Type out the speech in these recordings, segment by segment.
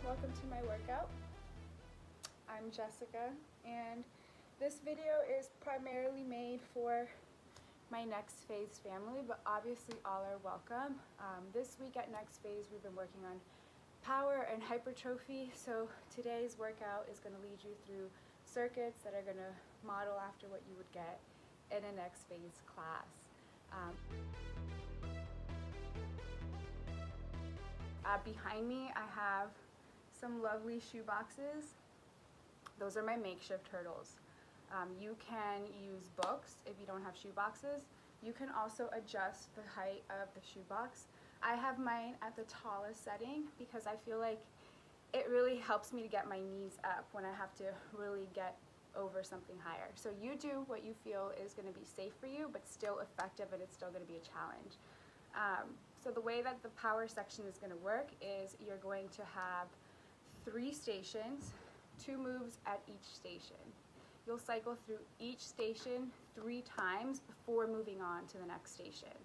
welcome to my workout. I'm Jessica, and this video is primarily made for my Next Phase family, but obviously all are welcome. This week at Next Phase we've been working on power and hypertrophy, so today's workout is going to lead you through circuits that are going to model after what you would get in a Next Phase class. Behind me I have some lovely shoe boxes. Those are my makeshift hurdles. You can use books if you don't have shoe boxes. You can also adjust the height of the shoe box. I have mine at the tallest setting because I feel like it really helps me to get my knees up when I have to really get over something higher. So you do what you feel is going to be safe for you, but still effective, and it's still going to be a challenge. So the way that the power section is going to work is you're going to have 3 stations, 2 moves at each station. You'll cycle through each station 3 times before moving on to the next station.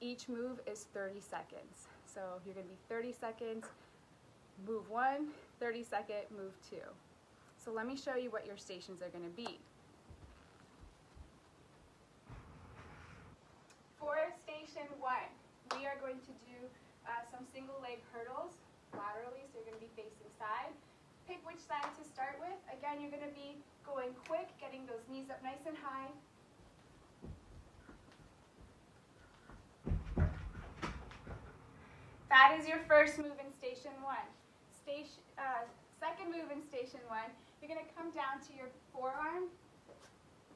Each move is 30 seconds. So you're going to be 30 seconds, move 1, 30 second, move 2. So let me show you what your stations are going to be. For station 1, we are going to do some single leg hurdles laterally, so you're going to be facing side. Pick which side to start with. Again, you're going to be going quick, getting those knees up nice and high. That is your first move in station 1. Second move in station 1, you're going to come down to your forearm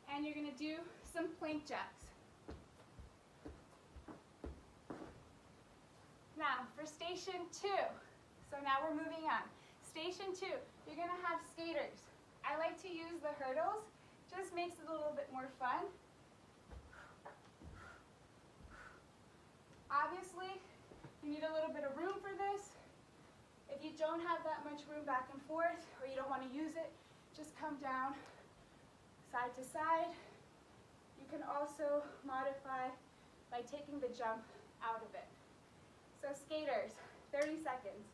and you're going to do some plank jacks. Now for station 2, so now we're moving on. Station 2, you're going to have skaters. I like to use the hurdles, just makes it a little bit more fun. Obviously, you need a little bit of room for this. If you don't have that much room back and forth, or you don't want to use it, just come down side to side. You can also modify by taking the jump out of it. So skaters, 30 seconds.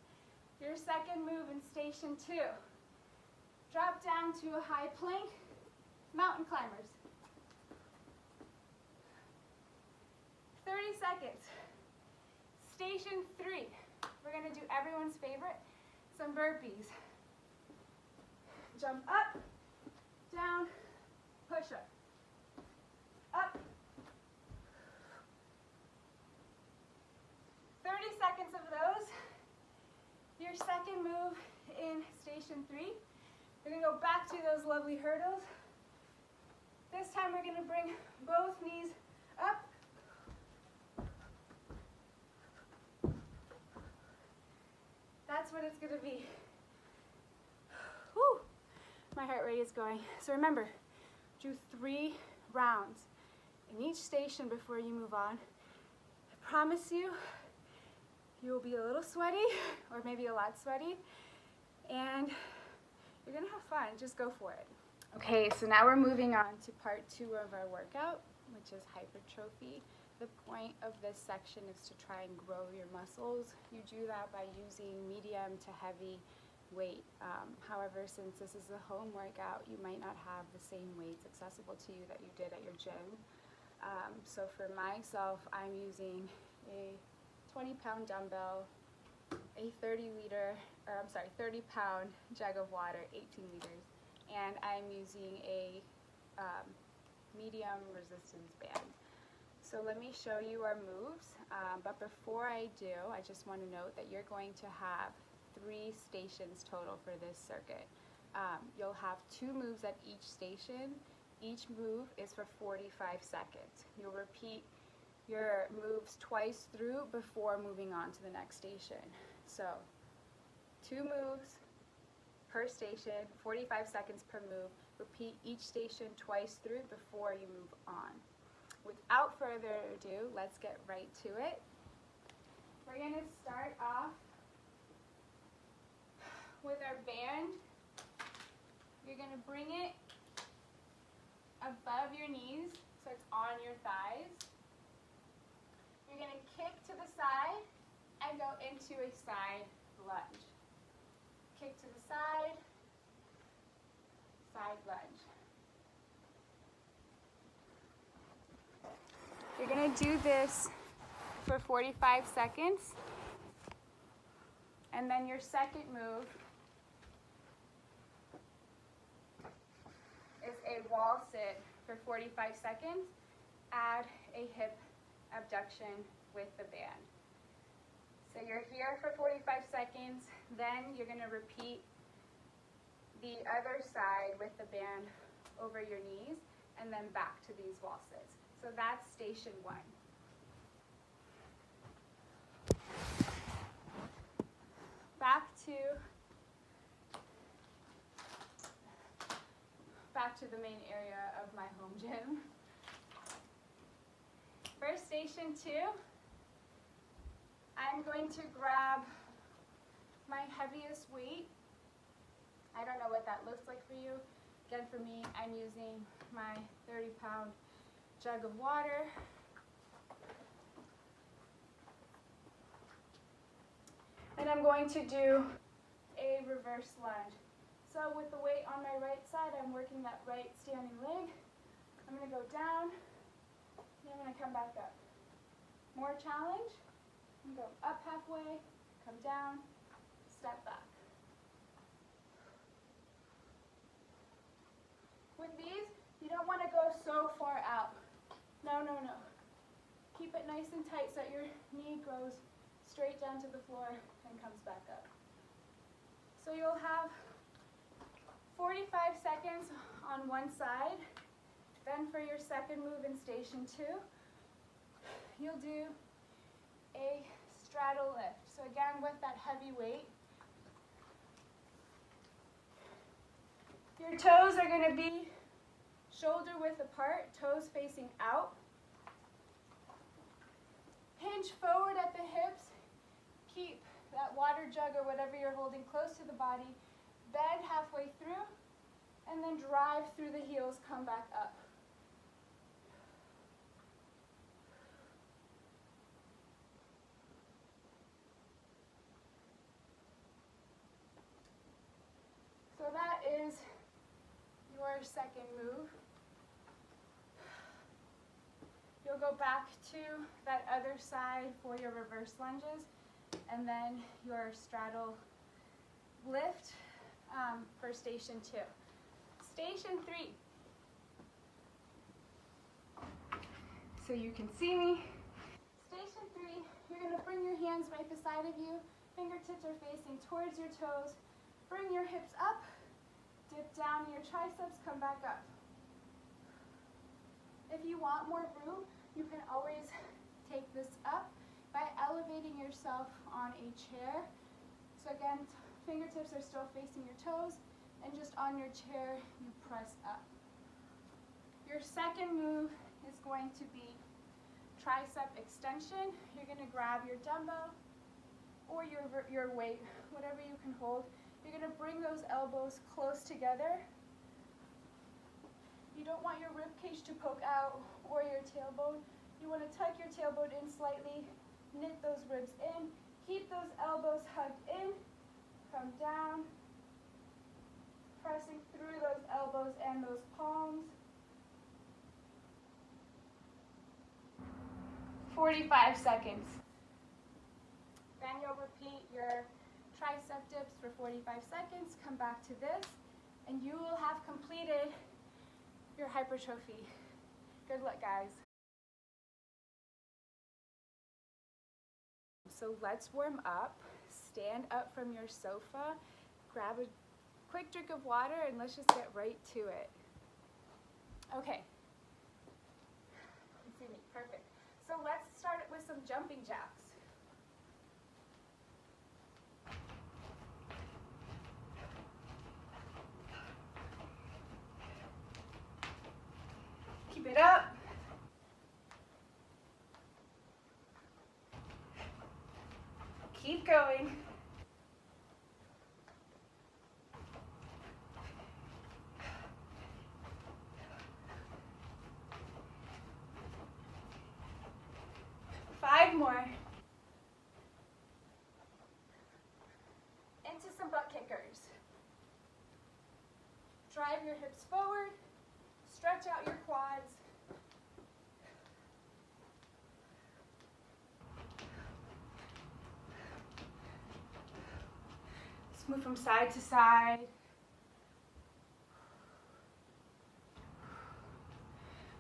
Your second move in station 2. Drop down to a high plank, mountain climbers. 30 seconds. Station 3, we're going to do everyone's favorite, some burpees. Jump up, down, push up. Up. 30 seconds of those. Your second move in station 3. We're going to go back to those lovely hurdles. This time we're going to bring both knees up. That's what it's going to be. Whew. My heart rate is going. So remember, do 3 rounds in each station before you move on. I promise you, you will be a little sweaty, or maybe a lot sweaty, and you're going to have fun. Just go for it. Okay, so now we're moving on to part 2 of our workout, which is hypertrophy. The point of this section is to try and grow your muscles. You do that by using medium to heavy weight. However, since this is a home workout, you might not have the same weights accessible to you that you did at your gym. So for myself, I'm using a 20-pound dumbbell, a 30-pound jug of water, 18 liters, and I'm using a medium resistance band. So let me show you our moves, but before I do, I just want to note that you're going to have 3 stations total for this circuit. You'll have 2 moves at each station. Each move is for 45 seconds. You'll repeat your moves twice through before moving on to the next station. So 2 moves per station, 45 seconds per move. Repeat each station twice through before you move on. Without further ado, let's get right to it. We're going to start off with our band. You're going to bring it above your knees so it's on your thighs. You're going to kick to the side and go into a side lunge. kick to the side, side lunge. You're going to do this for 45 seconds. And then your second move is a wall sit for 45 seconds. Add a hip abduction with the band. So you're here for 45 seconds, then you're going to repeat the other side with the band over your knees, and then back to these wall sits. So that's station 1. Back to the main area of my home gym. For station 2, I'm going to grab my heaviest weight. I don't know what that looks like for you. Again, for me, I'm using my 30-pound jug of water. And I'm going to do a reverse lunge. So with the weight on my right side, I'm working that right standing leg. I'm going to go down, and I'm going to come back up. More challenge. I'm going to go up halfway, come down, step back. With these, you don't want to go so far out. No, no, no. Keep it nice and tight so that your knee goes straight down to the floor and comes back up. So you'll have 45 seconds on one side. Then for your second move in station 2, you'll do a straddle lift. So again, with that heavy weight, your toes are going to be shoulder width apart, toes facing out. Hinge forward at the hips. Keep that water jug or whatever you're holding close to the body. Bend halfway through, and then drive through the heels, come back up. So that is your second move. You'll go back to that other side for your reverse lunges, and then your straddle lift for station 2. Station 3. So you can see me. Station 3, you're going to bring your hands right beside of you. Fingertips are facing towards your toes. Bring your hips up. Dip down your triceps, come back up. If you want more room, you can always take this up by elevating yourself on a chair. So again, fingertips are still facing your toes, and just on your chair, you press up. Your second move is going to be tricep extension. You're going to grab your dumbbell or your weight, whatever you can hold. You're going to bring those elbows close together. You don't want your rib cage to poke out or your tailbone. You want to tuck your tailbone in slightly, knit those ribs in, keep those elbows hugged in, come down, pressing through those elbows and those palms. 45 seconds. Then you'll repeat your tricep dips for 45 seconds, come back to this, and you will have completed your hypertrophy. Good luck, guys. So let's warm up. Stand up from your sofa, grab a quick drink of water, and let's just get right to it. Okay. You see me, perfect. So let's start it with some jumping jacks. Keep it up. Keep going. Five more. Into some butt kickers. Drive your hips forward. Stretch out your quads. Let's move from side to side.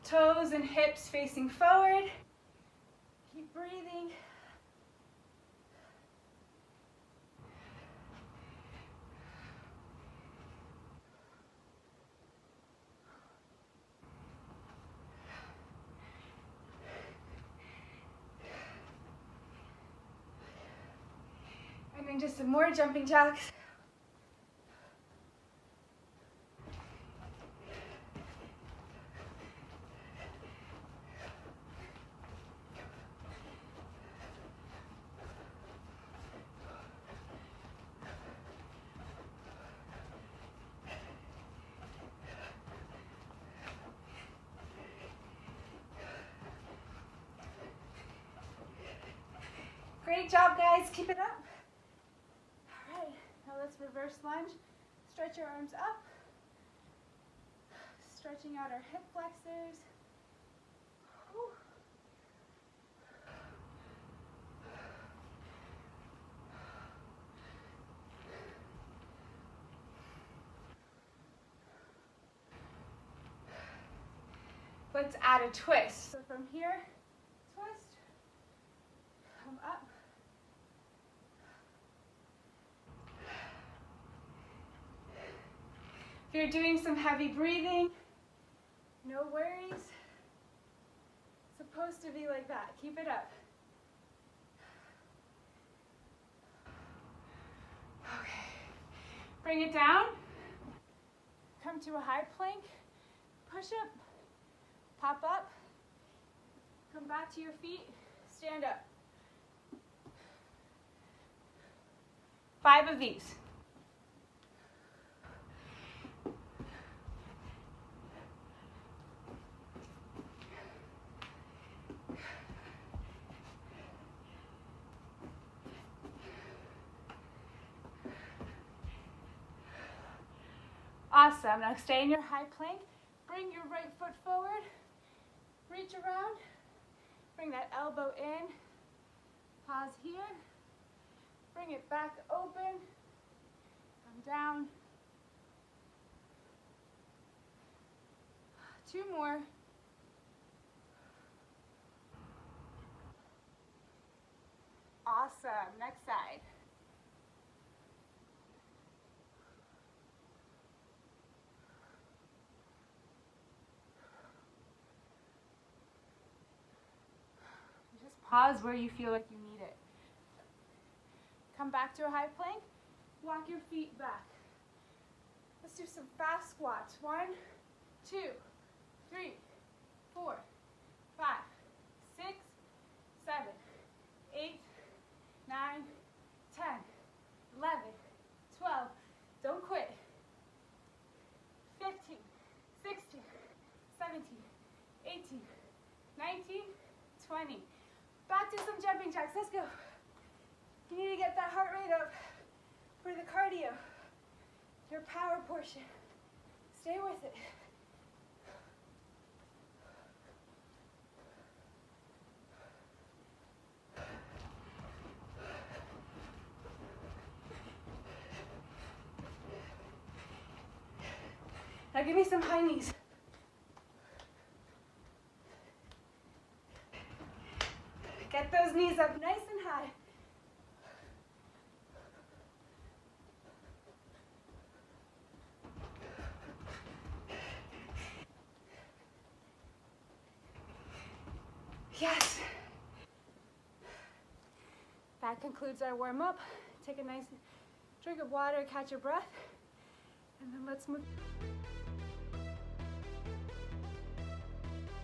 Toes and hips facing forward. Keep breathing. And then just some more jumping jacks. Great job, guys. Keep it up. All right, now let's reverse lunge. Stretch your arms up. Stretching out our hip flexors. Whew. Let's add a twist. So from here, twist, come up. If you're doing some heavy breathing, no worries. It's supposed to be like that. Keep it up. Okay. Bring it down. Come to a high plank. Push up. Pop up. Come back to your feet. Stand up. 5 of these. Awesome. Now stay in your high plank. Bring your right foot forward. Reach around. Bring that elbow in. Pause here. Bring it back open. Come down. 2 more. Awesome. Next side. Pause where you feel like you need it. Come back to a high plank. Walk your feet back. Let's do some fast squats. 1, 2, 3, 4, 5, 6, 7, 8, 9, 10, 11, 12. Don't quit. 15, 16, 17, 18, 19, 20. Back to some jumping jacks. Let's go. You need to get that heart rate up for the cardio, your power portion. Stay with it. Now give me some high knees. Get those knees up nice and high. Yes. That concludes our warm-up. Take a nice drink of water, catch your breath, and then let's move.